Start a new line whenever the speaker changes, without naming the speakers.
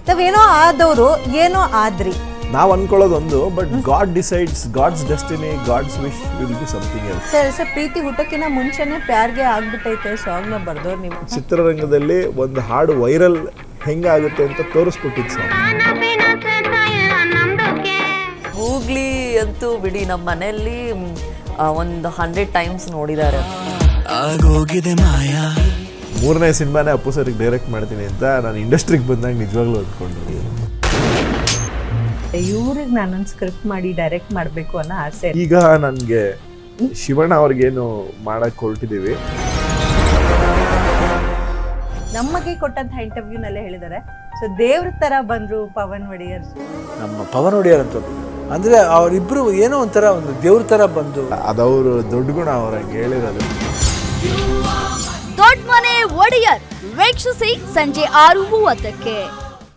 ತಾವೇನೋ ಆದವರು ಏನೋ ಆದ್ರಿ.
ನಾವು ಅನ್ಕೊಳ್ಳೋದೊಂದು, but God decides, God's destiny, God's wish will be something else.
Sir ಪ್ರೀತಿ ಹುಟ್ಟಕ್ಕಿಂತ ಮುಂಚೆನೆ ಪ್ಯಾರ್ಗೆ ಆಗ್ಬಿಟ್ಟೈತೆ ಸಾಂಗ್ನ ಬರ್ದವ್ರು ನೀವು.
ಚಿತ್ರರಂಗದಲ್ಲಿ ಒಂದು ಹಾಡು ವೈರಲ್ ಹೆಂಗಾಗುತ್ತೆ ಅಂತ ತೋರಿಸ್ಕೊಟ್ಟಿದ್ದು ಸಾಂಗ್.
ಗೂಗ್ಲಿ ಅಂತೂ ಬಿಡಿ, ನಮ್ಮ ಮನೆಯಲ್ಲಿ ಒಂದು 100 ಟೈಮ್ಸ್ ನೋಡಿದ್ದಾರೆ.
ಆಗೋಗಿದೆ ಮಾಯಾ.
3ನೇ ಸಿನಿಮಾನೇ ಅಪ್ಪು ಸರಿಗೆ ಡೈರೆಕ್ಟ್ ಮಾಡ್ತೀನಿ ಅಂತ ನಾನು ಇಂಡಸ್ಟ್ರಿಗೆ ಬಂದಾಗ ನಿಜವಾಗ್ಲೂ ಅಂದ್ಕೊಂಡ್ರಿ.
ಇವ್ರಿಗೆ ನಾನೊಂದು ಸ್ಕ್ರಿಪ್ಟ್ ಮಾಡಿ ಡೈರೆಕ್ಟ್ ಮಾಡಬೇಕು ಅನ್ನೋ ಆಸೆ.
ಈಗ ನನಗೆ ಶಿವಣ್ಣ ಅವ್ರಿಗೇನು ಮಾಡಕ್ಕೆ ಹೊರಟಿದ್ದೀವಿ.
ನಮಗೆ ಕೊಟ್ಟಂತ ಇಂಟರ್ವ್ಯೂನಲ್ಲೇ ಹೇಳಿದ್ದಾರೆ, ಸೊ ದೇವ್ರ ತರ ಬಂದ್ರು ಪವನ್ ಒಡೆಯರ್.
ನಮ್ಮ ಪವನ್ ಒಡೆಯರ್ ಅಂತ ಅಂದ್ರೆ ಅವರಿಬ್ರು ಏನೋ ಒಂಥರ ಒಂದು ದೇವ್ರ ತರ ಬಂದು,
ಅದವರು ದೊಡ್ಡ ಗುಣ ಅವ್ರಂಗೆ ಹೇಳಿರೋದು.
ದೊಡ್ಡ ಮನೆ ಒಡೆಯರ್ ವೀಕ್ಷಿಸಿ ಸಂಜೆ 6:30ಕ್ಕೆ.